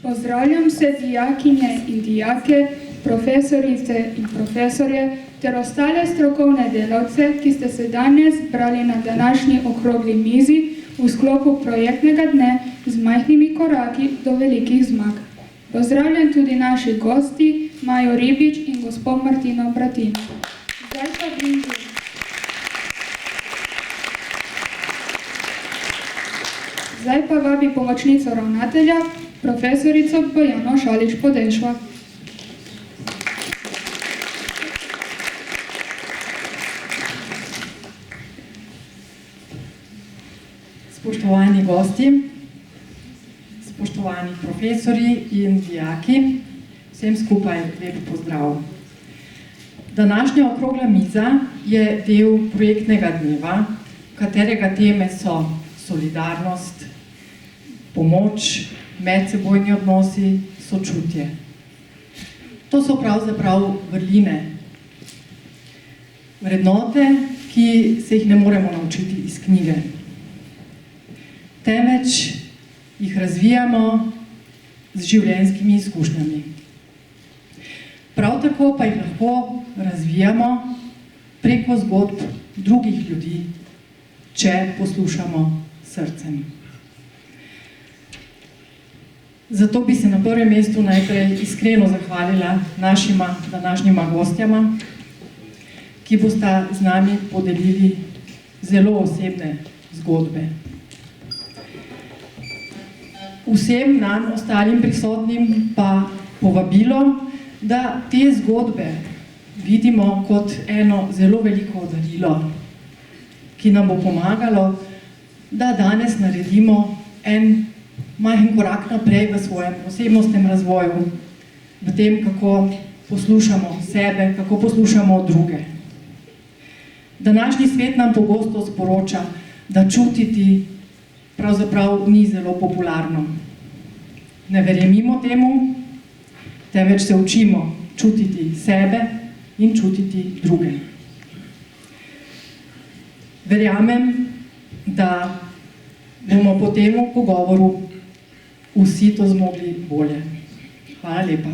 Pozdravljam vse dijakinje in dijake, profesorice in profesorje ter ostale strokovne delavce, ki ste se danes zbrali na današnji okrogli mizi v sklopu projektnega dne z majhnimi koraki do velikih zmag. Pozdravljam tudi naši gosti, Majo Ribič in gospod Martino Bratin. Zdaj pa vabi pomočnico ravnatelja, profesorico Bojano Šalič-Podešva. Spoštovani gosti, spoštovani profesori in dijaki, vsem skupaj lep pozdrav. Današnja okrogla miza je del projektnega dneva, katerega teme so solidarnost, pomoč, medsebojni odnosi, sočutje. To so pravzaprav vrline, vrednote, ki se jih ne moremo naučiti iz knjige, temveč jih razvijamo z življenjskimi izkušnjami. Prav tako pa jih lahko razvijamo preko zgodb drugih ljudi, če poslušamo srcem. Zato bi se na prvem mestu najprej iskreno zahvalila našima današnjima gostjama, ki bosta z nami podelili zelo osebne zgodbe. Vsem nam, ostalim prisotnim, pa povabilo, da te zgodbe vidimo kot eno zelo veliko darilo, ki nam bo pomagalo, da danes naredimo en majhen korak naprej v svojem osebnostnem razvoju, v tem, kako poslušamo sebe, kako poslušamo druge. Današnji svet nam pogosto sporoča, da čutiti pravzaprav ni zelo popularno. Ne verjemimo temu, temveč se učimo čutiti sebe in čutiti druge. Verjamem, da bomo po tem pogovoru vsi to zmogli bolje. Hvala lepa.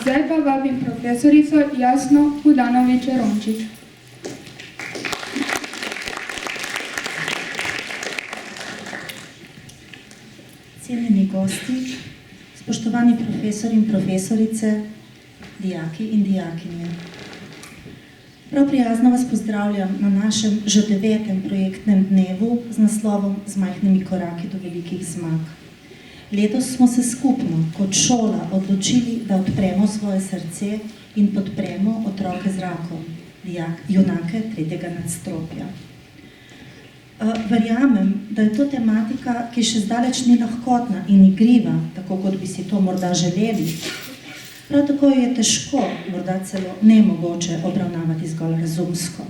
Zdaj pa vabim profesorico Jasno Budanović-Rončič. Cenjeni gosti, spoštovani profesori in profesorice, dijaki in dijakinje. Prav prijazno vas pozdravljam na našem že 9. projektnem dnevu z naslovom Z majhnimi koraki do velikih zmag. Letos smo se skupno kot šola odločili, da odpremo svoje srce in podpremo otroke z rakom, junake 3. nadstropja. Verjamem, da je to tematika, ki še zdaleč ni lahkotna in igriva, tako kot bi si to morda želeli. Prav tako je težko, morda celo nemogoče obravnavati zgolj razumsko.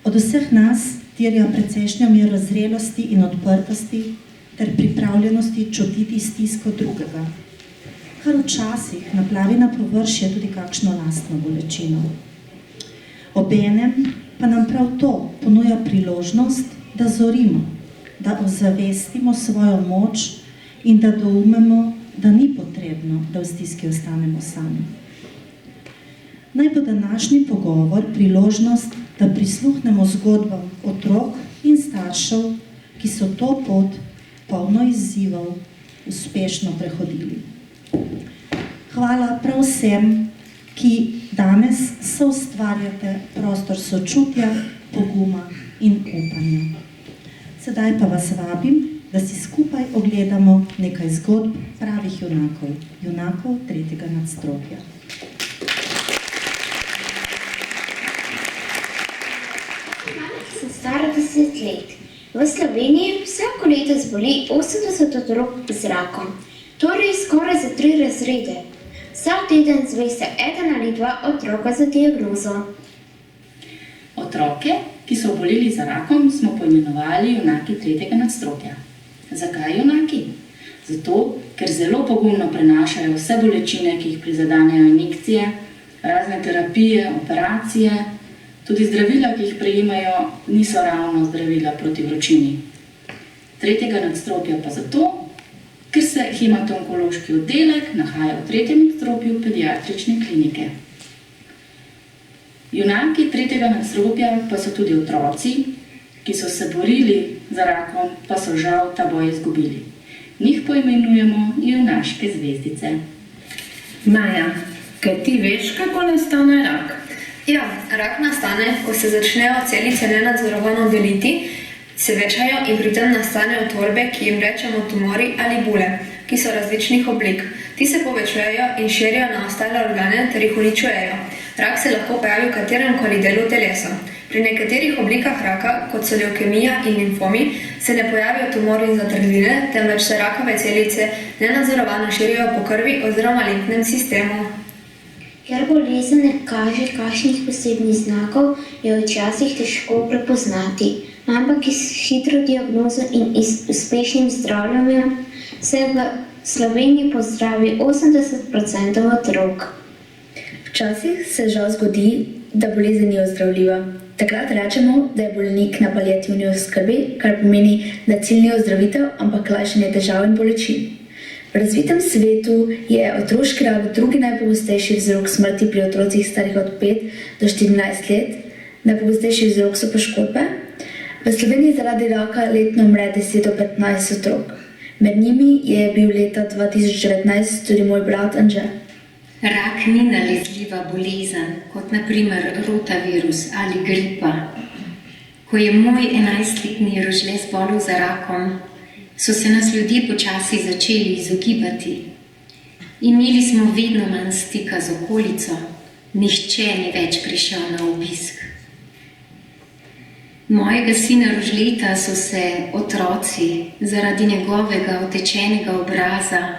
Od vseh nas terja precejšnjo mero zrelosti in odprtosti ter pripravljenosti čutiti stisko drugega, kar včasih naplavi na površje tudi kakšno lastno bolečino. Obenem pa nam prav to ponuja priložnost, da zorimo, da ozavestimo svojo moč in da doumemo, da ni potrebno, da v stiski ostanemo sami. Naj bo današnji pogovor priložnost, da prisluhnemo zgodbam otrok in staršev, ki so to pot polno izzivov uspešno prehodili. Hvala prav vsem, ki danes soustvarjate prostor sočutja, poguma in upanja. Sedaj pa vas vabim, da si skupaj ogledamo nekaj zgodb pravih junakov, junakov 3. nadstropja. Sem stara 10 let. V Sloveniji vsako leto zboli 80 otrok z rakom, torej skoraj za 3 razrede. Vsak teden zve se 1 ali 2 otroka za diagnozo. Otroke, ki so oboleli za rakom, smo poimenovali junaki 3. nadstropja. Zakaj junaki? Zato, ker zelo pogumno prenašajo vse bolečine, ki jih prizadenejo injekcije, razne terapije, operacije, Tudi zdravila, ki jih prejemajo, niso ravno zdravila proti vročini. Tretjega nadstropja pa zato, ker se hematoonkološki oddelek nahaja v tretjem nadstropju pediatrične klinike. Junaki tretjega nadstropja pa so tudi otroci, ki so se borili za rakom, pa so žal ta boj izgubili. Njih poimenujemo junaške zvezdice. Maja, kaj ti veš, kako nastane rak? Ja, rak nastane, ko se začnejo celice nenadzorovano deliti, se večajo in pri tem nastanejo tvorbe, ki jim rečemo tumori ali bule, ki so različnih oblik. Ti se povečujejo in širijo na ostale organe ter jih uničujejo. Rak se lahko pojavi v katerem koli delu telesa. Pri nekaterih oblikah raka, kot so levkemija in limfomi, se ne pojavijo tumori in zatrdline, temveč se rakave celice nenadzorovano širijo po krvi oziroma limfnem sistemu. Ker bolezen ne kaže kakšnih posebnih znakov, je včasih težko prepoznati, ampak s hitro diagnozo in uspešnim zdravljenjem se v Sloveniji pozdravi 80% otrok. Včasih se žal zgodi, da bolezen ni ozdravljiva. Takrat rečemo, da je bolnik na paliativni oskrbi, kar pomeni, da cilj ni ozdravitev, ampak lajšanje težav in bolečin. V razvitem svetu je otroški rak drugi najpogostejši vzrok smrti pri otrocih starih od 5 do 14 let. Najpogostejši vzrok so poškodbe. V Sloveniji zaradi raka letno umre 10 do 15 otrok. Med njimi je bil leta 2019 tudi moj brat Anže. Rak ni nalezljiva bolezen, kot na primer rotavirus ali gripa. Ko je moj 11-letni Rožle zbolel za rakom, so se nas ljudje počasi začeli izogibati. Imeli smo vedno manj stika z okolico, nihče ni več prišel na obisk. Mojega sina Rožleta so se otroci zaradi njegovega otečenega obraza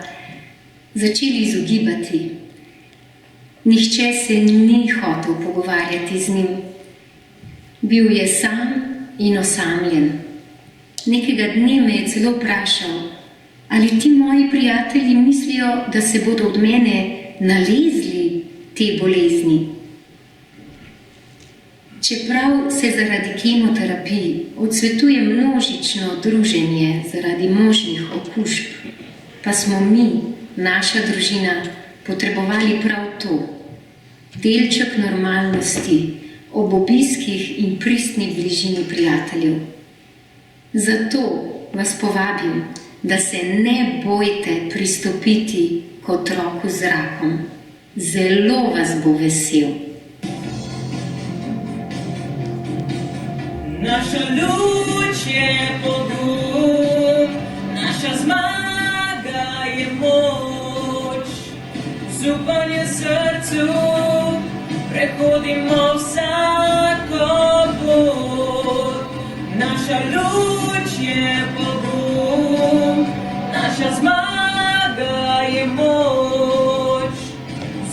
začeli izogibati. Nihče se ni hotel pogovarjati z njim. Bil je sam in osamljen. Nekega dne me je celo vprašal, ali ti moji prijatelji mislijo, da se bodo od mene nalezli te bolezni. Čeprav se zaradi kemoterapij odsvetuje množično druženje zaradi možnih okužb, pa smo mi, naša družina, potrebovali prav to. Delček normalnosti ob obiskih in pristni bližini prijateljev. Zato vas povabim, da se ne bojte pristopiti k otroku z rakom. Zelo vas bo vesel. Naša luč je pogum, naša zmaga je moč. Zaupanje srcu, prehodimo vsako pot. Naša luč je pogum, naša zmaga je moč.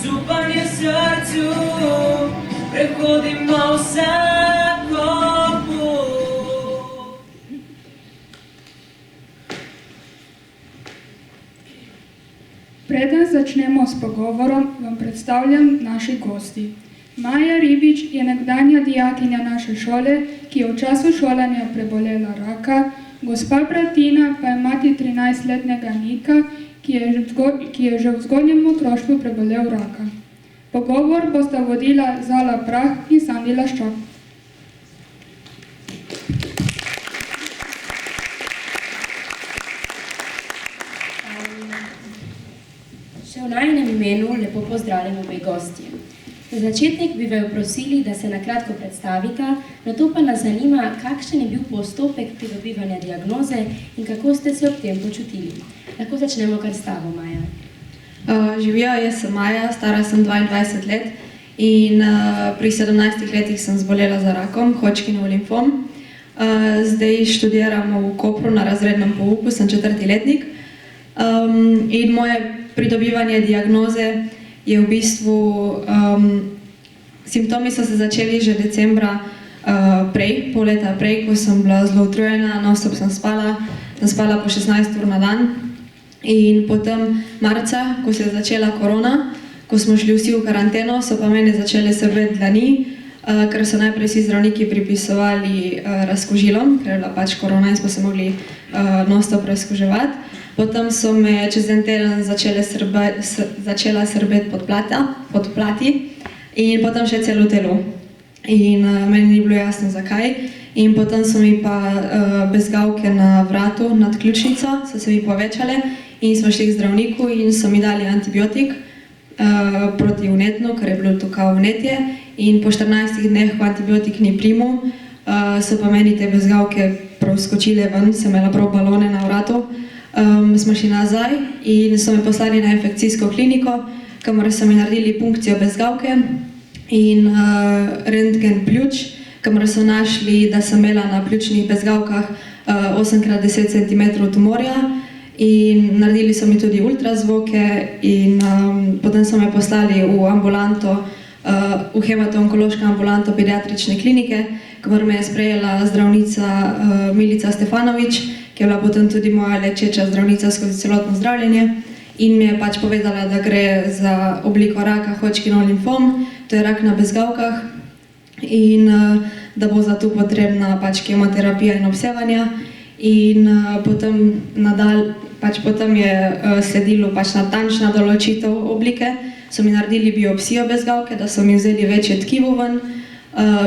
Zaupanje srcu, prehodimo vsako pot. Preden začnemo s pogovorom, vam predstavljam naši gosti. Maja Ribič je nekdanja dijakinja naše šole, ki je v času šolanja prebolela raka. Gospa Bratina pa je mati 13-letnega Nika, ki je že v zgodnjem otroštvu prebolel raka. Pogovor bosta vodila Zala Prah in Sandi Laščak. Še v najinem imenu lepo pozdravljam obe gostje. Za začetnik bi vaju prosili, da se na kratko predstavita, nato pa nas zanima, kakšen je bil postopek pridobivanja diagnoze in kako ste se ob tem počutili. Lahko začnemo kar s tabo, Maja. Živijo, jaz sem Maja, stara sem 22 let in pri 17 letih sem zbolela za rakom, Hodgkinov limfom. Zdaj študiram v Kopru na razrednem pouku, sem 4. letnik in moje pridobivanje diagnoze je v bistvu, simptomi so se začeli že decembra prej, pol leta prej, ko sem bila zelo utrujena, non-stop sem spala po 16 ur na dan. In potem marca, ko se je začela korona, ko smo šli vsi v karanteno, so pa mene začele srbeti dlani, ker so najprej vsi zdravniki pripisovali razkužilo, ker je bila pač korona in smo se mogli non-stop razkuževati. Potem so me čez en teden začela srbeti pod plati in potem še celo telo. In meni ni bilo jasno zakaj. In potem so mi pa bezgavke na vratu nad ključnico, so se mi povečale in smo šli k zdravniku in so mi dali antibiotik proti vnetnu, ker je bilo to kao vnetje. In po 14 dneh, ko antibiotik ni primil, so pa meni te bezgavke prav skočile ven, sem imela prav balone na vratu. Smo šli nazaj in so me poslali na infekcijsko kliniko, kamor so mi naredili punkcijo bezgavke in rentgen pljuč, kamor so našli, da sem imela na pljučnih bezgavkah 8x10 cm tumorja in naredili so mi tudi ultrazvoke in potem so me poslali v ambulanto, v hemato-onkološko ambulanto pediatrične klinike, kamor me je sprejela zdravnica Milica Stefanovič, ki je bila potem tudi moja lečeča zdravnica skozi celotno zdravljenje in mi je pač povedala, da gre za obliko raka Hodgkinov limfom, to je rak na bezgavkah in da bo zato potrebna pač kemoterapija in obsevanja in potem je sledilo pač natančna določitev oblike, so mi naredili biopsijo bezgavke, da so mi vzeli večje tkivo ven,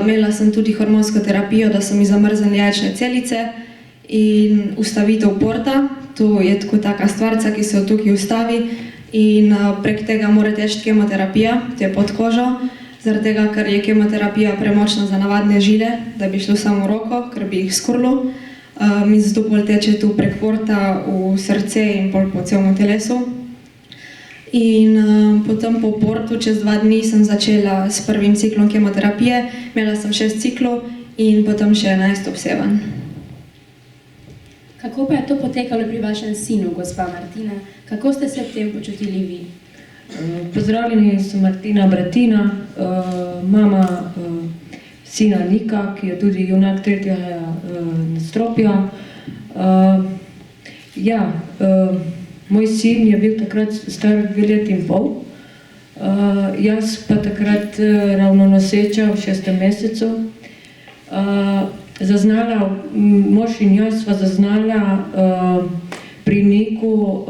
imela sem tudi hormonsko terapijo, da so mi zamrznili jajčne celice in ustavitev porta, to je tako taka stvarca, ki se tukaj ustavi in prek tega mora teči kemoterapija, to je pod kožo, zaradi tega, ker je kemoterapija premočna za navadne žile, da bi šlo samo v roko, ker bi jih skurlo. In zato pol teče tu prek porta v srce in pol po celem telesu. In potem po portu, čez 2 dni, sem začela s prvim ciklom kemoterapije, imela sem 6 ciklov in potem še 11 obsevanj. Kako pa je to potekalo pri vašem sinu, gospa Martina? Kako ste se v tem počutili vi? Pozdravljeni, sem Martina Bratina, mama sina Nika, ki je tudi junak 3. nadstropja. Moj sin je bil takrat star 2 leti in pol, jaz pa takrat ravno noseča v 6. mesecu. Mož in jaz sva zaznala pri Niku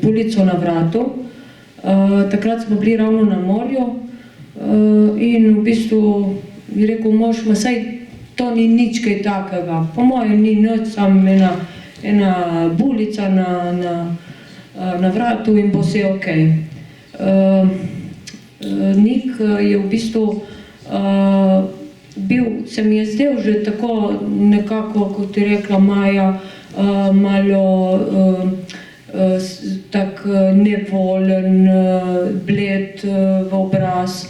pulico na vratu. Takrat smo bili ravno na morju in v bistvu je rekel mož, saj to ni nič kaj takega, po mojem ni nič, samo ena bulica na vratu in bo vse okej. Nik je v bistvu se mi je zdel že tako nekako, kot je rekla Maja, malo tak nevolen, bled v obraz.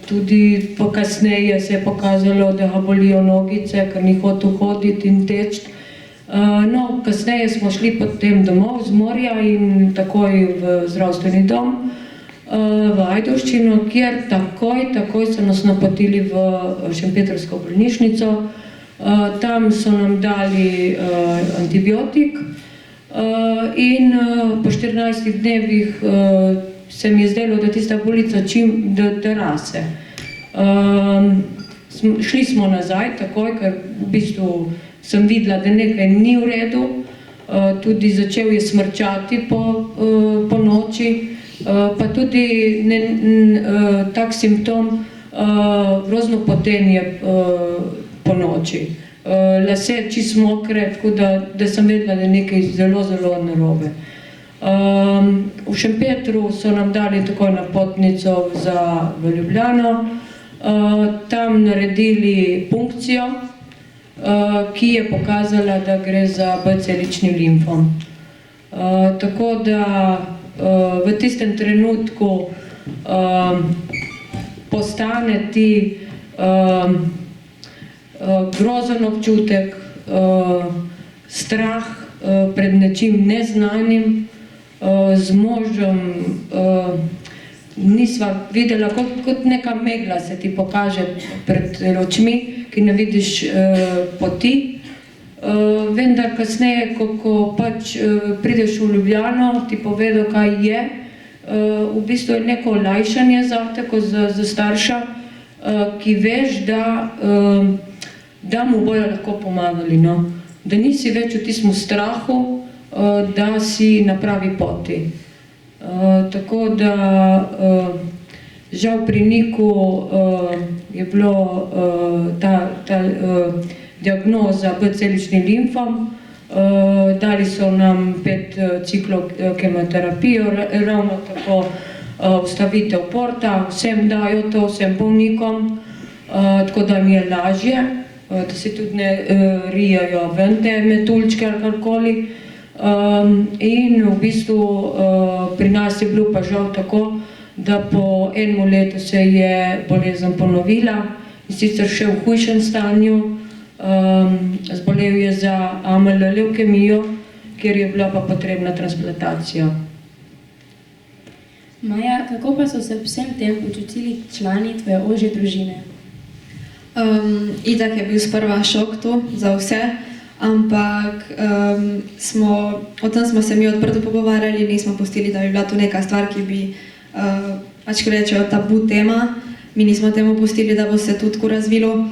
Tudi kasneje se je pokazalo, da ga bolijo nogice, ker ni hotel hoditi in teči. Kasneje smo šli potem domov z morja in takoj v zdravstveni dom v Ajdovščino, kjer takoj so nas napotili v šempetrsko bolnišnico. Tam so nam dali antibiotik in po 14 dnevih se mi je zdelo, da tista bulica da rase. Šli smo nazaj takoj, ker v bistvu sem videla, da nekaj ni v redu. Tudi začel je smrčati po noči, pa tudi tak simptom grozno potenje po noči. Lase čisto mokre, tako da sem vedela, da je nekaj zelo narobe. V Šempetru so nam dali takoj napotnico v Ljubljano, tam naredili punkcijo, ki je pokazala, da gre za B-celični limfom. Tako da v tistem trenutku postane ti grozen občutek, strah pred nečim neznanim. Z možem nisva videla, kot neka megla se ti pokaže pred očmi, ki ne vidiš poti. Vendar kasneje, ko pač prideš v Ljubljano, ti povedo, kaj je, v bistvu je neko olajšanje zate, kot za starša, ki veš, da mu bojo lahko pomagali, no? Da nisi več v tistem strahu, da si na pravi poti. Tako da žal pri Niku je bilo ta diagnoza B-celični limfom, dali so nam 5 ciklov kemoterapijo, ravno tako ustavitev porta, vsem dajo to, vsem bolnikom, tako da mi je lažje, da se tudi ne rijajo ven te metuljčke ali karkoli. In v bistvu pri nas je bilo pa žal tako, da po enem letu se je bolezen ponovila in sicer še v hujšem stanju. Zbolel je za AML levkemijo, kjer je bila pa potrebna transplantacija. Maja, kako pa so se vsem tem počutili člani tvoje ožje družine? Itak je bil sprva šok to za vse, ampak o tem smo se mi odprto pogovarjali, nismo pustili, da bi bila to neka stvar, ki bi, pač ko rečejo, tabu tema. Mi nismo temu pustili, da bo se tudi tako razvilo.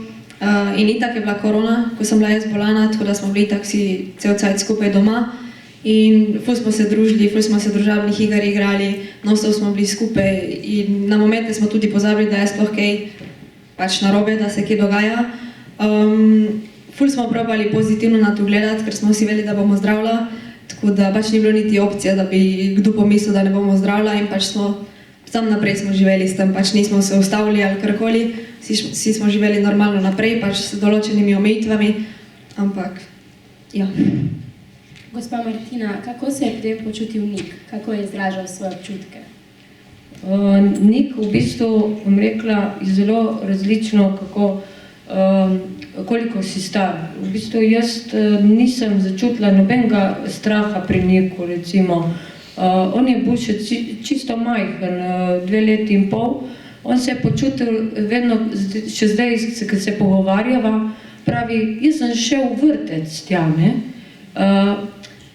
In itak je bila korona, ko sem bila jaz bolana, tako da smo bili itak si cel cajt skupaj doma. In ful smo se družili, ful smo se družabnih iger igrali, non-stop smo bili skupaj in na momente smo tudi pozabili, da je sploh kaj pač narobe, da se kaj dogaja. Ful smo probali pozitivno na to gledati, ker smo si vedeli, da bomo zdravila, tako da pač ni bilo niti opcije, da bi kdo pomislil, da ne bomo zdravila in pač sam naprej smo živeli s tem, pač nismo se ustavili ali karkoli, vsi smo živeli normalno naprej, pač s določenimi omejitvami, ampak ja. Gospa Martina, kako se je potem počutil Nik? Kako je izražal svoje občutke? Nik v bistvu, bom rekla, je zelo različno, koliko si star. V bistvu jaz nisem začutila nobenega straha pri Niku, recimo. On je bil še čisto majhen, 2 leti in pol. On se je počutil vedno, še zdaj, ko se pogovarjava, pravi, jaz sem šel v vrtec tja, ne.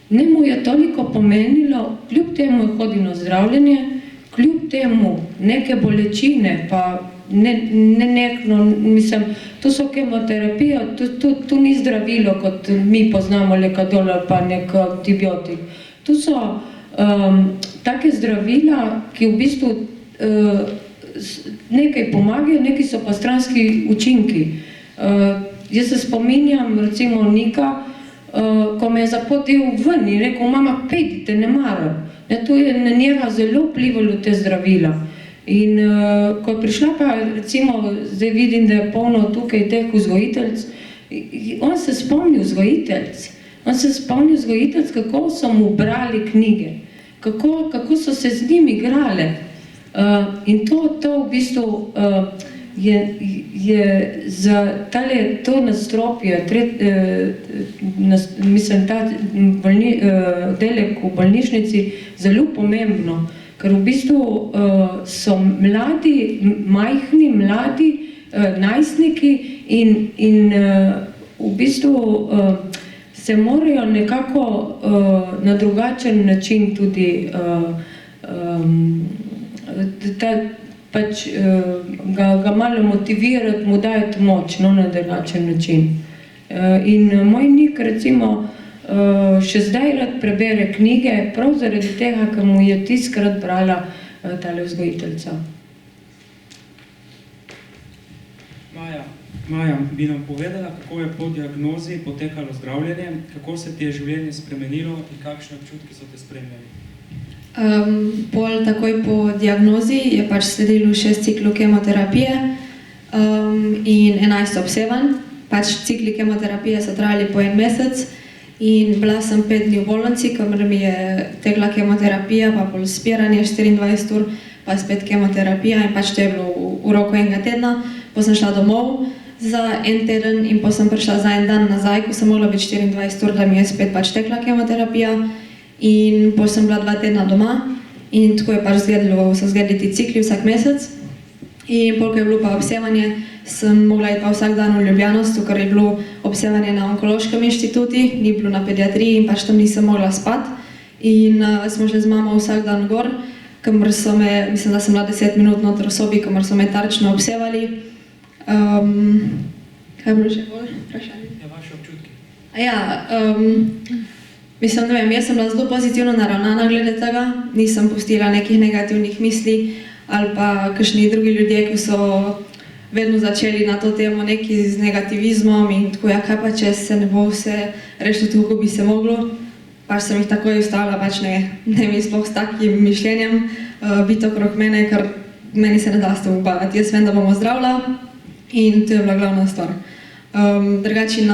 Ne mu je toliko pomenilo, kljub temu je hodil na zdravljenje, kljub temu neke bolečine, pa nenehno, mislim, to so kemoterapija, to ni zdravilo, kot mi poznamo lekadol ali pa nek antibiotik. To so take zdravila, ki v bistvu nekaj pomagajo, neki so pa stranski učinki. Jaz se spominjam, recimo, Nika, ko me je zapotil ven in rekel, mama, pejdite, ne maram. To je na njega zelo vplivalo te zdravila. In ko je prišla pa, recimo, zdaj vidim, da je polno tukaj teh vzgojiteljic, on se spomnil vzgojiteljic. On se spomnil vzgojiteljic, kako so mu brali knjige, kako so se z njim igrale. In to v bistvu je za to nastropje, mislim, ta oddelek v bolnišnici zelo pomembno, ker v bistvu so mladi, majhni, mladi, najstniki in v bistvu se morajo nekako na drugačen način tudi pač ga malo motivirati, mu dajati moč, no, na drugačen način. In moj Nik, recimo, še zdaj rad prebere knjige, prav zaradi tega, ker mu je tiskrat brala tale vzgojiteljica. Maja, bi nam povedala, kako je po diagnozi potekalo zdravljenje, kako se ti je življenje spremenilo in kakšne občutki so te spremljali? Takoj po diagnozi je pač sledilo 6 ciklov kemoterapije in 11 obsevanj. Pač cikli kemoterapije so trajali po 1 mesec in bila sem 5 dni v bolnici, kamor mi je tekla kemoterapija, pa pol spiranje 24 ur, pa spet kemoterapija in pač to je bilo v roku 1 tedna. Potem sem šla domov za 1 teden in potem sem prišla za 1 dan nazaj, ko sem mogla biti 24 ur, da mi je spet pač tekla kemoterapija. In potem sem bila 2 tedna doma in tako je pač so izgledali ti cikli vsak mesec. In potem, ko je bilo pa obsevanje, sem mogla iti pa vsak dan v Ljubljano, ker je bilo obsevanje na onkološkem inštitutu, ni bilo na pediatriji in pač tam nisem mogla spati. In smo šli z mamo vsak dan gor, kamor so me, mislim, da sem bila 10 minut noter v sobi, kamor so me tarčno obsevali. Kaj je bilo še bolj vprašanje? Ja, vaše občutki. Mislim, ne vem, jaz sem bila zelo pozitivno naravnana glede tega, nisem pustila nekih negativnih misli ali pa kakšni drugi ljudje, ki so vedno začeli na to temo neki z negativizmom in tako, ja, kaj pa če se ne bo vse rešilo tako, kot bi se moglo. Pač sem jih takoj ustavila, pač ne mi sploh s takim mišljenjem biti okrog mene, ker meni se ne da s tem ubavati. Jaz vem, da bomo zdravila in to je bila glavna stvar. Drugače,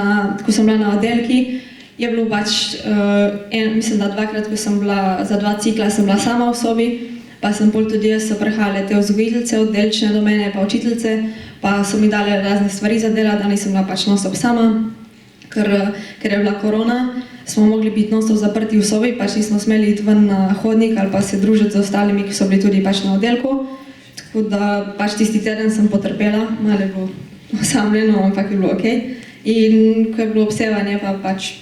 ko sem bila na oddelki, je bilo pač, mislim, da dvakrat, ko sem bila, za 2 cikla sem bila sama v sobi, pa sem pol tudi jaz so prihajale te vzgojiteljice, oddelčne do mene, pa učiteljice, pa so mi dale razne stvari za delati, da nisem bila pač non-stop sama, ker je bila korona, smo mogli biti non-stop zaprti v sobi, pač nismo smeli iti ven na hodnik ali pa se družiti z ostalimi, ki so bili tudi pač na oddelku, tako da pač tisti teden sem potrpela, malo je bilo osamljeno, ampak je bilo okej. In ko je bilo obsevanje, pa pač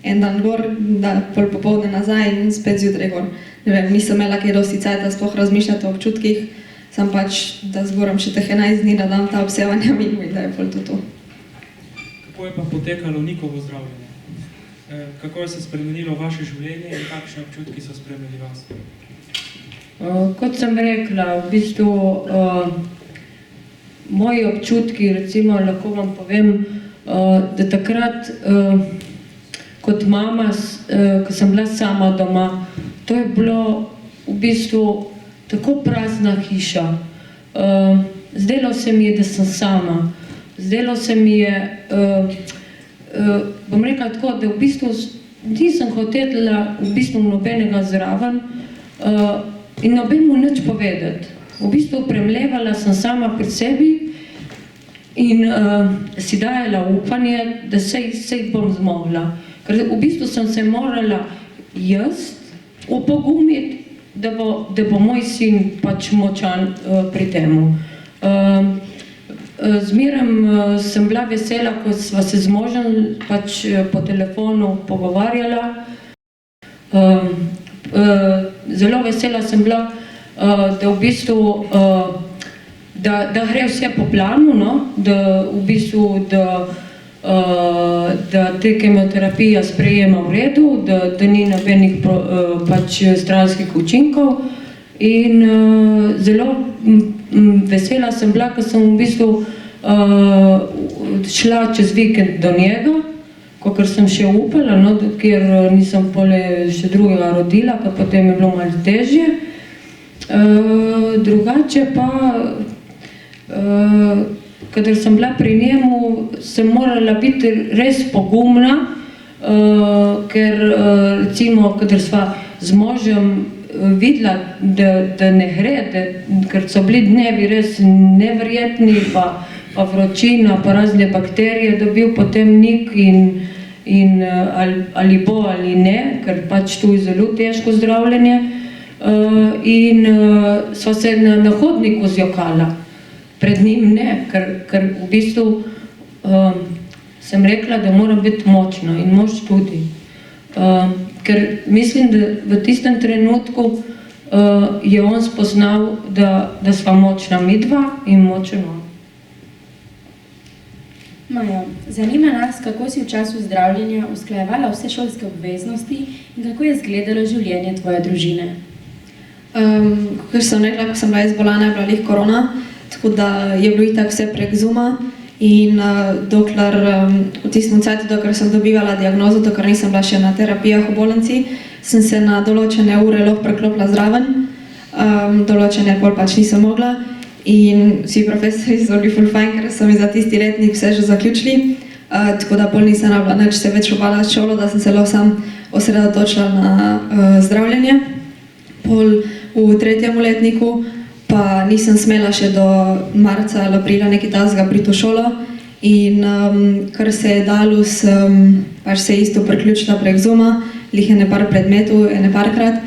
en dan gor, da pol popoldne nazaj in spet zjutraj gor. Ne vem, nisem imela kaj dosti cajta sploh razmišljati o občutkih, sem pač, da zgoram še teh 11 dni, da dam ta obsevanja minimum in da je pol to. Kako je pa potekalo njihovo zdravljenje? Kako je se spremenilo vaše življenje in kakšne občutki so spremenili vas? Kot sem rekla, v bistvu moji občutki, recimo lahko vam povem, da takrat kot mama, ko sem bila sama doma, to je bilo v bistvu tako prazna hiša. Zdelo se mi je, da sem sama. Zdelo se mi je, bom rekla tako, da v bistvu nisem hotela v bistvu nobenega zraven in nobenemu nič povedati. V bistvu premlevala sem sama pri sebi in si dajala upanje, da sej bom zmogla. Ker v bistvu sem se morala jaz opogumiti, da bo moj sin pač močan pri temu. Zmeraj sem bila vesela, ko sva se z možem pač po telefonu pogovarjala. Zelo vesela sem bila, da v bistvu da gre vse po planu, no? Da v bistvu da te kemoterapija sprejema v redu, da ni nobenih pač stranskih učinkov in zelo vesela sem bila, ko sem v bistvu šla čez vikend do njega, kakor sem še upala, no, ker nisem pole še drugega rodila, ker potem je bilo malo težje. Drugače pa kadar sem bila pri njemu, sem morala biti res pogumna, ker recimo, kadar sva z možem videla, da ne gre, ker so bili dnevi res neverjetni, pa vročina, pa razne bakterije dobil potem Nik in ali bo ali ne, ker pač tu je zelo težko zdravljenje. In sva se na hodniku zjokala. Pred njim ne, ker v bistvu sem rekla, da moram biti močna in mož tudi. Ker mislim, da v tistem trenutku je on spoznal, da sva močna midva in močen on. Maja, zanima nas, kako si v času zdravljenja usklajevala vse šolske obveznosti in kako je izgledalo življenje tvoje družine? Kakor sem rekla, ko sem bila izbolana, je bila lih korona, tako da je bilo itak vse prek Zooma in dokler v tistem cajtu, dokler sem dobivala diagnozo, dokler nisem bila še na terapijah v bolnici, sem se na določene ure lahko preklopila zraven, določene pol pač nisem mogla in vsi profesori so bili ful fajn, ker so mi za tisti letnik vse že zaključili, tako da pol nisem rabila nič se več obala s šolo, da sem se lahko sam osredotočila na zdravljenje. Pol v 3. letniku pa nisem smela še do marca ali aprila nekaj tasga priti v šolo in kar se je dalo, sem pač se isto priključila prek Zooma, lih ene par predmetov, ene parkrat.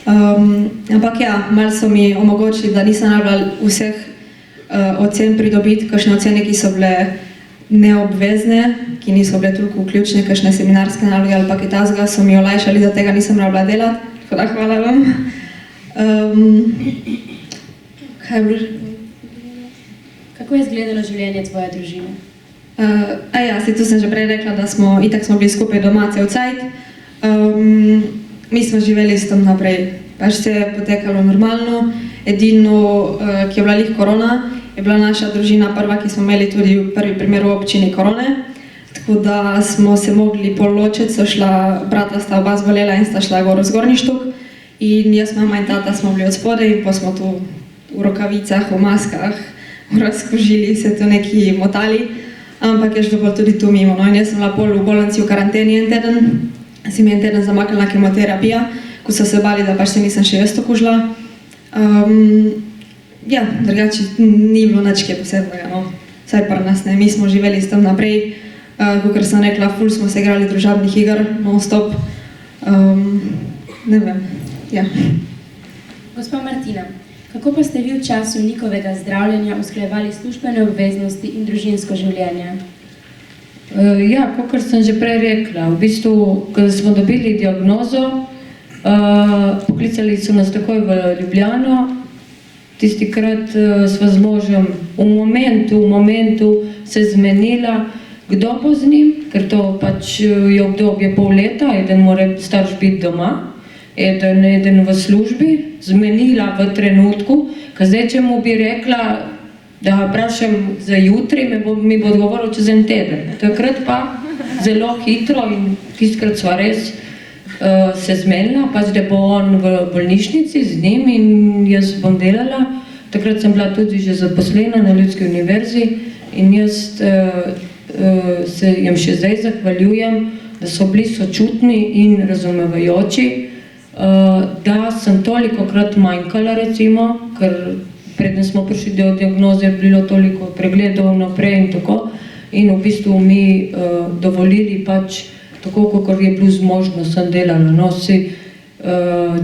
Ampak ja, malo so mi omogočili, da nisem rabila vseh ocen pridobiti, kakšne ocene, ki so bile neobvezne, ki niso bile toliko ključne, kakšne seminarske naloge ali pa kaj tasga, so mi olajšali, da tega nisem rabila delati, tako da hvala vam. Kako je izgledalo življenje tvoje družine? Saj tu sem že prej rekla, da smo bili skupaj doma cel cajt. Mi smo živeli s tem naprej. Pač se je potekalo normalno. Edino, ki je bila lih korona, je bila naša družina prva, ki smo imeli tudi prvi primer v občini korone. Tako da smo se mogli pol ločiti, brata sta oba zbolela in sta šla gor v Zgornji Štuk. In jaz, mama in tata smo bili od spodaj in pa smo tu v rokavicah, v maskah, v razkožili, se tu neki motali. Ampak je šlo pa tudi tu mimo. No, in jaz sem bila pol v bolnici v karanteni en teden. Si mi en teden zamaknila kemoterapija, ko so se bali, da pač se nisem še jaz okužila. Drugače ni bilo nič kaj posebnega, no. Vsaj pri nas ne. Mi smo živeli s tem naprej. Kakor sem rekla, ful smo se igrali družabnih iger, non-stop. Ne vem, ja. Gospa Martina, kako pa ste vi v času Nikovega zdravljenja usklajevali službene obveznosti in družinsko življenje? Kakor sem že prej rekla, v bistvu, ko smo dobili diagnozo, poklicali so nas takoj v Ljubljano. Tistikrat sva z možem v momentu se zmenila, kdo bo z njim, ker to pač je obdobje pol leta, eden mora starš biti doma, eden v službi, zmenila v trenutku, ker zdaj, če mu bi rekla, da vprašam za jutri, mi bo odgovoril čez en teden. Takrat pa zelo hitro in tistkrat sva res se zmenila, pač da bo on v bolnišnici z njim in jaz bom delala. Takrat sem bila tudi že zaposlena na Ljudski univerzi in jaz se jim še zdaj zahvaljujem, da so bili sočutni in razumevajoči, da sem tolikokrat manjkala, recimo, ker preden smo prišli do diagnoze, je bilo toliko pregledov naprej in tako. In v bistvu mi dovolili pač tako, kakor je bilo zmožno, sem delala. No,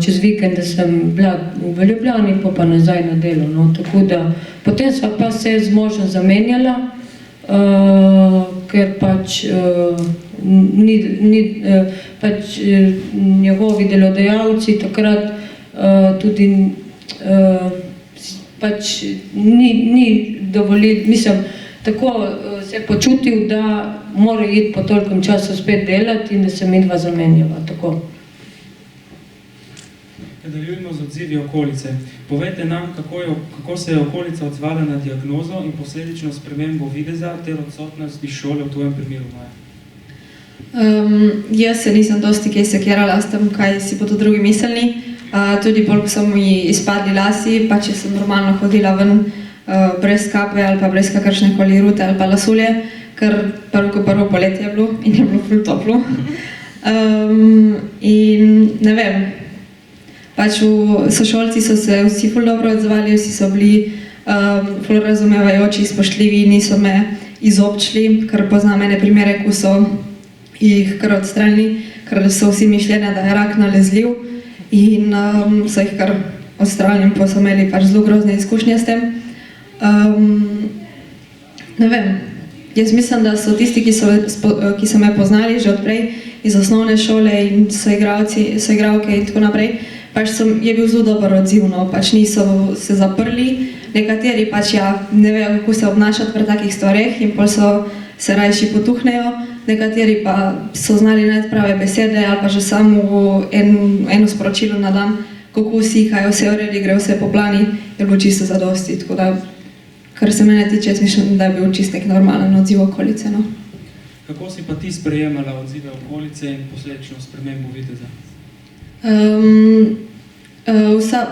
čez vikende sem bila v Ljubljani, pa nazaj na delo. No, tako da, potem sva pa se z možem zamenjala, ker pač njegovi delodajalci takrat tudi pač ni dovolil, mislim, tako se je počutil, da mora iti po tolikem času spet delati in da se midva zamenjava, tako. Nadaljujemo z odzivi okolice. Povejte nam, kako se je okolica odzvala na diagnozo in posledično spremembo videza ter odsotnost iz šole v tvojem primeru, Maja. Jaz se nisem dosti kaj sekirala s tem, kaj si bodo drugi mislili. Tudi bolj, ko so mi izpadli lasi, pa če sem normalno hodila ven brez kape ali pa brez kakršne koli rute ali pa lasulje, ker prvo poletje je bilo in je bilo ful toplo. In ne vem, pač sošolci so se vsi ful dobro odzvali, vsi so bili ful razumevajoči, spoštljivi, niso me izobčili, ker poznam ene primere, ko so jih kar odstranili, ker so vsi mišljenja, da je rak nalezljiv in so jih kar odstranili, pa so imeli pač zelo grozne izkušnje s tem. Ne vem, jaz mislim, da so tisti, ki so me poznali že odprej iz osnovne šole in soigralke in tako naprej, pač je bil zelo dober odziv, no, pač niso se zaprli, nekateri pač ne vejo, kako se obnašati pri takih stvareh in pol se rajši potuhnejo, nekateri pa so znali najti prave besede ali pa že samo eno sporočilo na dan, kako vsi, kaj vse uredi, gre vse po plani, je bilo čisto zadosti, tako da, kar se mene tiče, jaz mislim, da je bil čist nek normalen odziv okolice, no. Kako si pa ti sprejemala odzive okolice in posledično spremembo videza?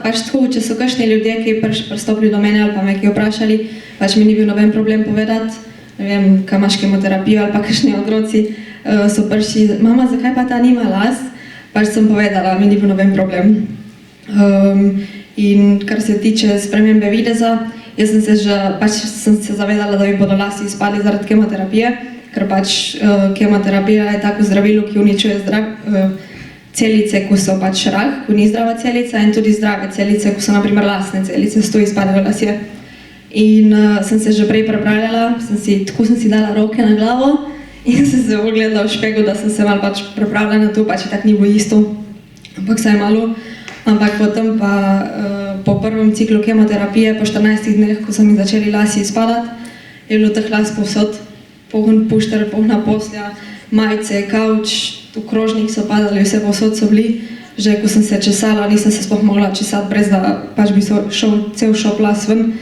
Pač tako, če so kakšni ljudje, ki pristopili do mene ali pa me ki vprašali, pač mi ni bil noben problem povedati, ne vem, kaj imaš kemoterapijo ali pa kakšni otroci so prišli, mama, zakaj pa ta nima las? Pač sem povedala, mi ni bil noben problem. In kar se tiče spremembe videza, jaz sem se zavedala, da mi bodo lasi izpadli zaradi kemoterapije, ker pač kemoterapija je tako zdravilo, ki uničuje celice, ko so pač rak, ko ni zdrava celica, in tudi zdrave celice, ko so naprimer lasne celice, s to izpadejo lasje. In sem se že prej prepravljala, tako sem si dala roke na glavo in sem se ogledala v špegel, da sem se malo pač prepravljala na to, pač tak ni bilo isto, ampak saj malo. Ampak potem pa po prvem ciklu kemoterapije, po 14 dneh, ko so mi začeli lasi izpadati, je bilo teh las povsod, poln pušter, polna poslja, majice, kavč, v krožnik so padali, vse povsod so bili. Že ko sem se česala, nisem se sploh mogla česati, brez da pač bi šel cel šop las ven.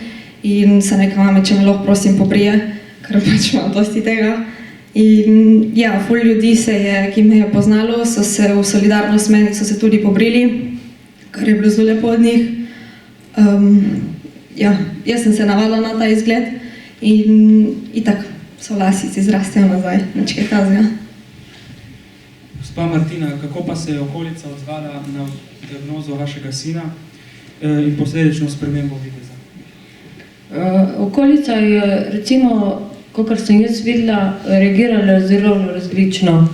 In se neka mame, če me lahko prosim pobrije, ker pač imam dosti tega. In ja, ful ljudi se je, ki me je poznalo, so se v solidarnost meni, so se tudi pobrili, kar je bilo zelo lepo od njih. Ja, jaz sem se navadila na ta izgled in itak so lasici zrastejo nazaj, nič kaj tazga. Gospa Martina, kako pa se je okolica odzvala na diagnozo vašega sina in posledično spremembo videza? Okolica je, recimo, kakor sem jaz videla, reagirala zelo različno.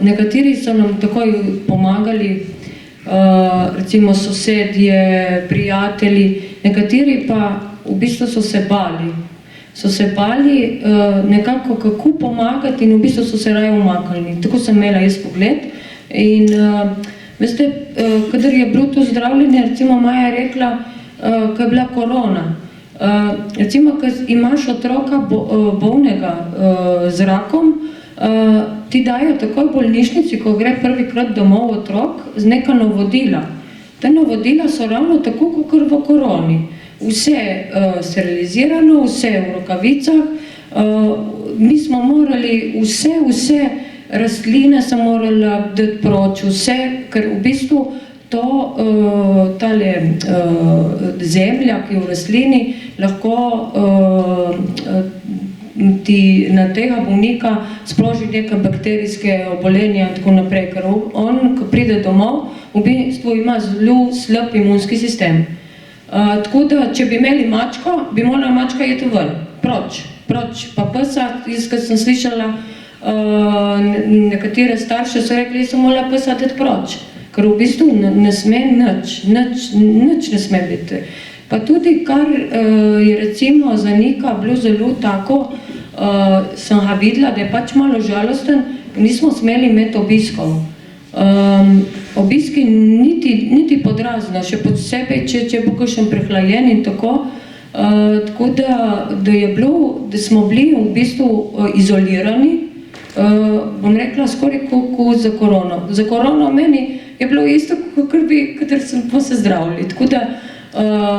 Nekateri so nam takoj pomagali, recimo sosedje, prijatelji, nekateri pa v bistvu so se bali. So se bali nekako kako pomagati in v bistvu so se raje umaknili. Tako sem imela jaz pogled. In veste, kadar je bilo to zdravljenje, recimo Maja je rekla, ko je bila korona. Recimo, ko imaš otroka bolnega z rakom, ti dajo takoj v bolnišnici, ko gre prvikrat domov otrok, z neka navodila. Te navodila so ravno tako, kot v koroni. Vse sterilizirano, vse v rokavicah, mi smo morali vse rastline so morali dati proč, vse, ker v bistvu tale zemlja, ki je v rastlini, lahko ti na tega bolnika sproži neke bakterijske obolenja in tako naprej, ker on, ko pride domov, v bistvu ima zelo slab imunski sistem. Tako da, če bi imeli mačko, bi morala mačka iti ven, proč. Pa psa, jaz, ko sem slišala, nekatere starše so rekli, so morala psa iti proč, ker v bistvu ne sme nič ne sme biti. Pa tudi, kar je recimo za Nika bilo zelo tako, sem ga videla, da je pač malo žalosten, nismo smeli imeti obiskov. Obiski niti podrazno, še posebej, če bo kakšen prehlajen in tako. Tako da je bilo, da smo bili v bistvu izolirani, bom rekla, skoraj kot za korono. Za korono meni je bilo isto, kot smo se zdravili. Tako da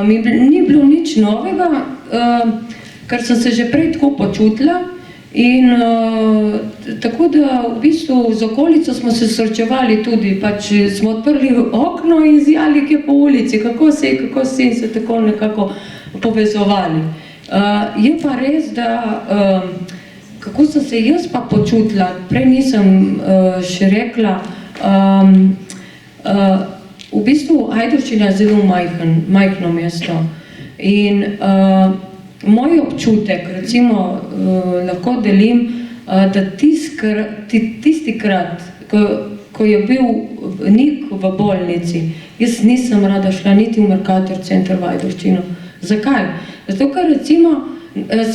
mi ni bilo nič novega, ker sem se že prej tako počutila. In tako da v bistvu z okolico smo se srečevali tudi, pač smo odprli okno in zjali kje po ulici, kako se in se tako nekako povezovali. Je pa res, da kako sem se jaz pa počutila, prej nisem še rekla, v bistvu Ajdovščina je zelo majhno mesto in moj občutek, recimo, lahko delim, da tistikrat, ko je bil Nik v bolnici, jaz nisem rada šla niti v Mercator center v Ajdovščino. Zakaj? Zato, ker recimo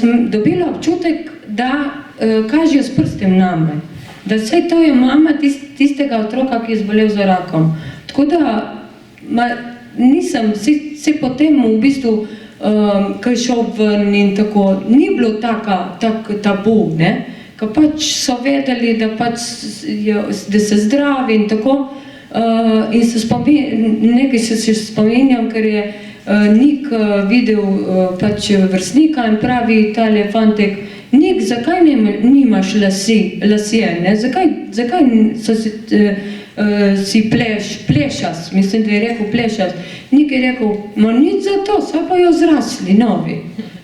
sem dobila občutek, da kažejo s prstem name. Da saj to je mama tistega otroka, ki je zbolel za rakom. Tako da nisem, se potem v bistvu ko je šel ven in tako, ni bilo tak tabu, ne? Ko pač so vedeli, da se zdravi in tako. In nekaj se spominjam, ker je Nik videl pač vrstnika in pravi tale fantek, Nik, zakaj nimaš lasje, ne? Zakaj si plešast, mislim, da je rekel plešast. Nik je rekel, ma nič za to, saj pa jo zrasli novi.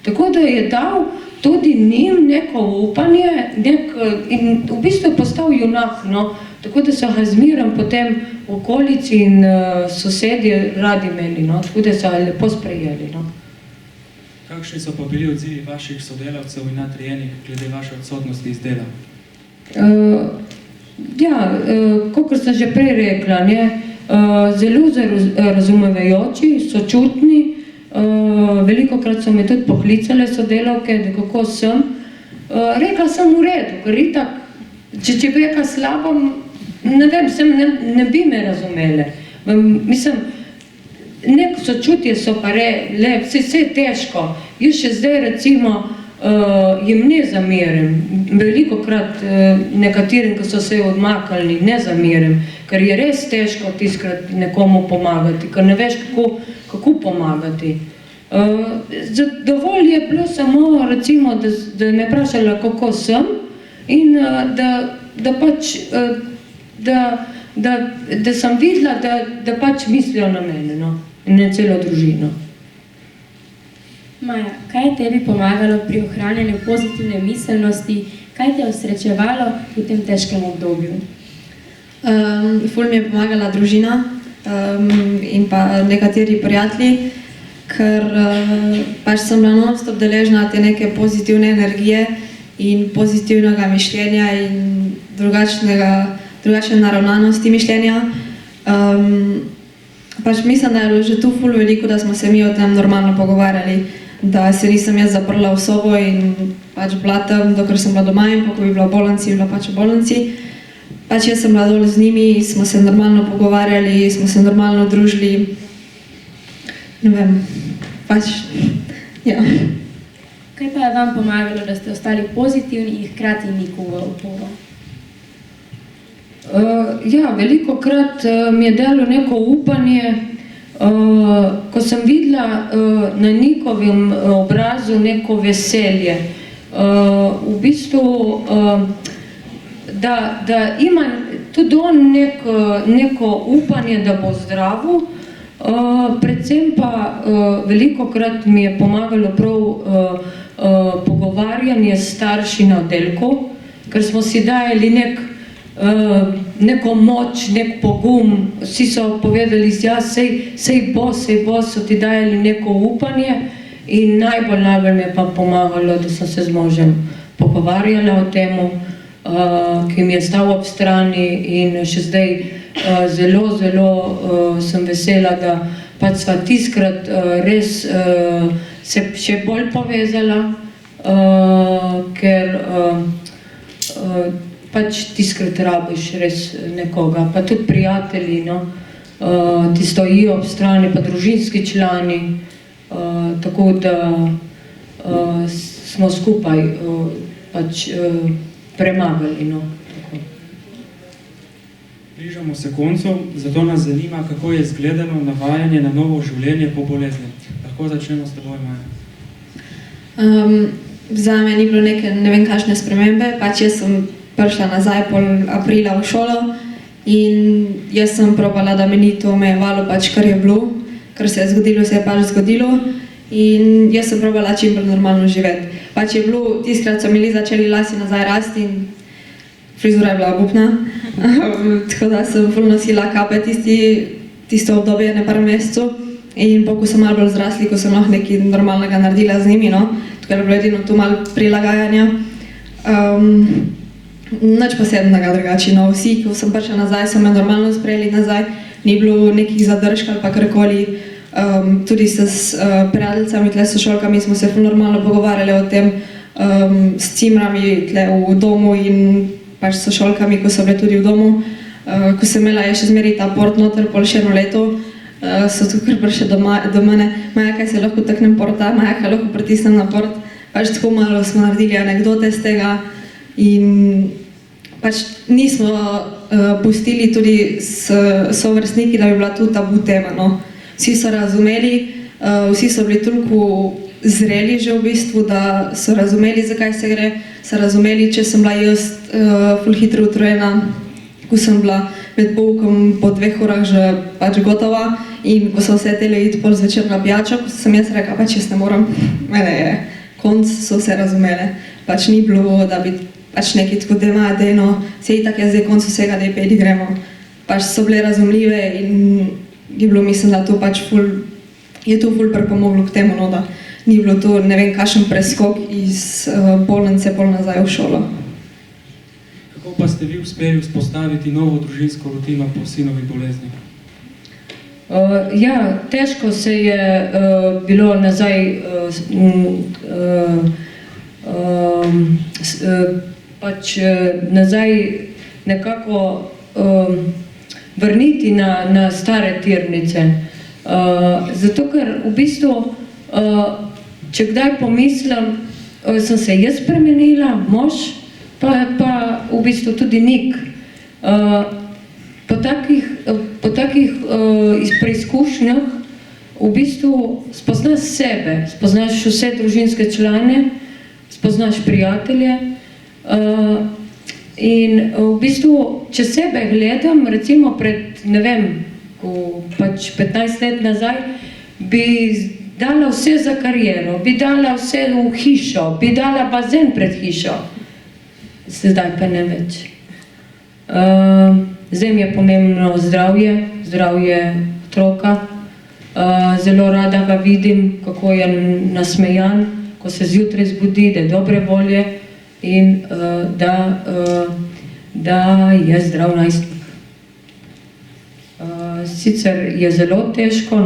Tako da je dal tudi njim neko upanje in v bistvu je postal junak, no. Tako da so ga zmerom potem v okolici in sosedje radi imeli, no. Tako da so ga lepo sprejeli, no. Kakšni so pa bili odzivi vaših sodelavcev in nadrejenih glede vaše odsotnosti iz dela? Ja, kakor sem že prej rekla, zelo razumevajoči, sočutni, velikokrat so me tudi poklicale sodelavke, da kako sem. Rekla sem v redu, ker itak, če bi rekla slabo, ne vem, ne bi me razumele. Mislim, neko sočutje so pa vse je težko. Jaz še zdaj recimo jim ne zamerim. Velikokrat nekaterim, ki so se odmaknili, ne zamerim, ker je res težko tiskrat nekomu pomagati, ker ne veš, kako pomagati. Dovolj je bilo samo, recimo, da me vprašala, kako sem in da pač, da sem videla, da pač mislijo na mene, no, in na celo družino. Maja, kaj je tebi pomagalo pri ohranjanju pozitivne miselnosti, kaj te je osrečevalo v tem težkem obdobju? Ful mi je pomagala družina in pa nekateri prijatelji, ker pač sem bila non-stop deležna te neke pozitivne energije in pozitivnega mišljenja in drugačne naravnanosti mišljenja. Pač mislim, da je bilo že tu ful veliko, da smo se mi o tem normalno pogovarjali, da se nisem jaz zaprla v sobo in pač bila tam, dokler sem bila doma in pa ko bi bila v bolnici, bila pač v bolnici. Pač jaz sem bila dol z njimi, smo se normalno pogovarjali, smo se normalno družili. Ne vem, pač, ja. Kaj pa je vam pomagalo, da ste ostali pozitivni in hkrati nikogo oporo? Ja, velikokrat mi je dalo neko upanje, ko sem videla na njihovem obrazu neko veselje. V bistvu, da ima tudi on neko upanje, da bo zdravo, predvsem pa velikokrat mi je pomagalo prav pogovarjanje s starši na oddelku, ker smo si dajali neko moč, nek pogum, vsi so povedali, ja, sej bo, so ti dajali neko upanje in najbolj mi je pa pomagalo, da sem se z možem pogovarjala o temu, ki mi je stal ob strani in še zdaj zelo sem vesela, da pač sva tiskrat res se še bolj povezala, ker pač tiskrat rabiš res nekoga, pa tudi prijatelji, no, ti stojijo ob strani, pa družinski člani, tako da smo skupaj pač premagali, no. Bližamo se koncu, zato nas zanima, kako je izgledalo navajanje na novo življenje po bolezni. Lahko začnemo s teboj, Maja. Zame ni bilo neke ne vem kakšne spremembe, pač jaz sem prišla nazaj pol aprila v šolo in jaz sem probala, da me ni to omejevalo, pač kar je bilo, kar se je zgodilo, se je pač zgodilo in jaz sem probala čim bolj normalno živeti. Pač je bilo, tiskrat so mi začeli lasi nazaj rasti in frizura je bila obupna, tako da sem ful nosila kape tisto obdobje na par mesecev in ko sem malo bolj zrasli, ko sem lahko nekaj normalnega naredila z njimi, no, tako je bilo edino tu malo prilagajanja. Nič posebnega drugače, no, vsi, ko sem prišla nazaj, so me normalno sprejeli nazaj, ni bilo nekih zadržkov ali pa karkoli, tudi s prijateljicami, tle s sošolkami smo se ful normalno pogovarjali o tem, s cimrami tle v domu in pač s sošolkami, ko so bile tudi v domu, ko sem imela še zmeri ta port noter pol še eno leto, so tukaj prišli do mene, Maja, kaj se lahko taknem porta, Maja, kaj lahko pritisnem na port, pač tako malo smo naredili anekdote z tega in pač nismo pustili tudi s sovrstniki, da bi bila tu tabu tema, no. Vsi so razumeli, vsi so bili toliko zreli že v bistvu, da so razumeli, zakaj se gre, so razumeli, če sem bila jaz ful hitro utrujena, ko sem bila med poukom po 2 urah že pač gotova in ko so vse tele iti pol zvečer na pijačo, ko sem jaz rekla, pač jaz ne moram, mene je konc, so vse razumele. Pač ni bilo, da bi pač nekaj tako dejno, se itak je zdaj konc vsega, da je pedi gremo. Pač so bile razumljive in je bilo, mislim, da to pač je to ful pripomoglo k temu, no, da ni bilo to ne vem kakšen preskok iz bolnice pol nazaj v šolo. Kako pa ste vi uspeli vzpostaviti novo družinsko rutino po sinovi bolezni? Ja, težko se je bilo nazaj pač nazaj nekako vrniti na stare tirnice. Zato, ker v bistvu, če kdaj pomislim, sem se jaz spremenila, mož, pa v bistvu tudi Nik. Po takih preizkušnjah v bistvu spoznaš sebe, spoznaš vse družinske člane, spoznaš prijatelje in v bistvu, če sebe gledam, recimo pred, ne vem, pač 15 let nazaj, bi dala vse za kariero, bi dala vse v hišo, bi dala bazen pred hišo. Zdaj pa ne več. Zdaj mi je pomembno zdravje otroka. Zelo rada ga vidim, kako je nasmejan, ko se zjutraj zbudi, da je dobre volje in da je zdrav najstnik. Sicer je zelo težko,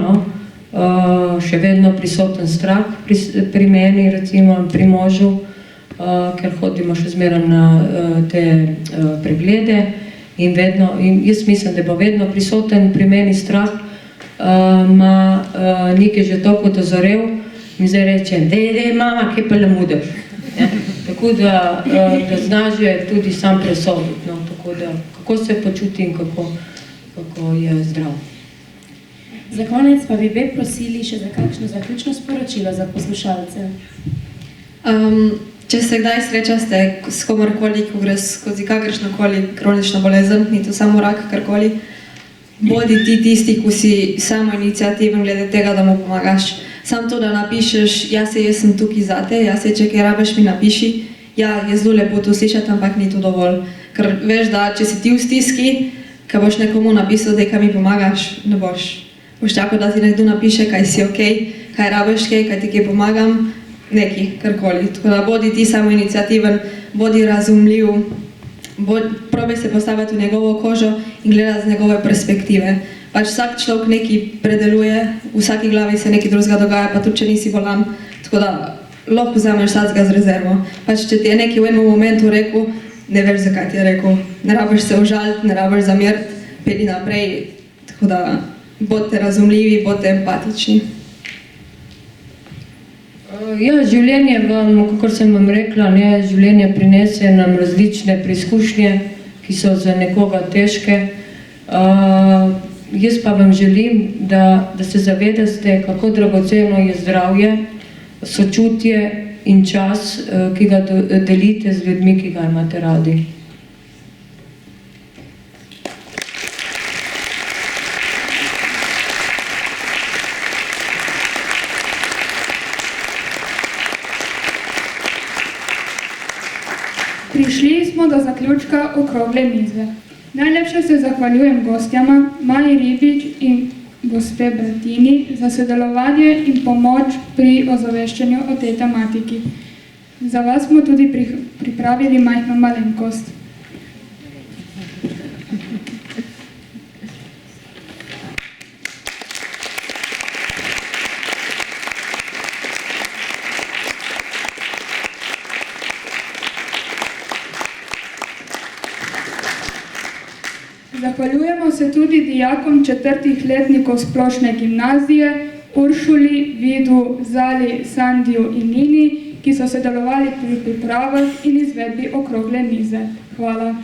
še vedno prisoten strah pri meni, recimo pri možu, ker hodimo še zmeraj na te preglede in jaz mislim, da bo vedno prisoten pri meni strah. Nik je že toliko dozorel, mi zdaj reče, dej, mama, kaj pa lamudaš. Tako da zna že tudi sam presoditi, kako se počuti in kako je zdrav. Za konec pa bi prosili še za kakšno zaključno sporočilo za poslušalce. Če se kdaj srečaste s komorkoli, ko gre skozi kakršnokoli kronično bolezen, ni to samo rak, karkoli, bodi ti tisti, ko si samo iniciativen glede tega, da mu pomagaš. Sam to, da napišeš, jaz sem tukaj zate, če kaj rabiš, mi napiši. Ja, je zelo lepo to slišati, ampak ni to dovolj. Ker veš, da če si ti v stiski, ko boš nekomu napisal, da kaj mi pomagaš, ne boš. Boš čakal, da ti nekdo napiše, kaj si okej, kaj rabiš, kaj ti kaj pomagam, neki, karkoli. Tako da bodi ti samo iniciativen, bodi razumljiv, probaj se postaviti v njegovo kožo in gledati z njegove perspektive. Pač vsak človek nekaj predeluje, v vsaki glavi se nekaj drugega dogaja, pa tudi če nisi bolan. Tako da lahko vzameš vsakega z rezervo. Pač če ti je nekaj v enem momentu rekel, ne veš, zakaj ti je rekel. Ne rabiš se užaliti, ne rabiš zameriti, pedi naprej. Tako da bodite razumljivi, bodite empatični. Ja, življenje vam, kakor sem vam rekla, življenje prinese nam različne preizkušnje, ki so za nekoga težke. Jaz pa vam želim, da se zavedate, kako dragoceno je zdravje, sočutje in čas, ki ga delite z ljudmi, ki ga imate radi. Prišli smo do zaključka okrogle mize. Najlepše se zahvaljujem gostjama Maji Ribič in gospe Bratini za sodelovanje in pomoč pri ozaveščanju o tej tematiki. Za vas smo tudi pripravili majhno malenkost. Zahvaljujemo se tudi dijakom 4. letnikov splošne gimnazije, Uršuli, Vidu, Zali, Sandiju in Nini, ki so sodelovali pri pripravah in izvedbi okrogle mize. Hvala.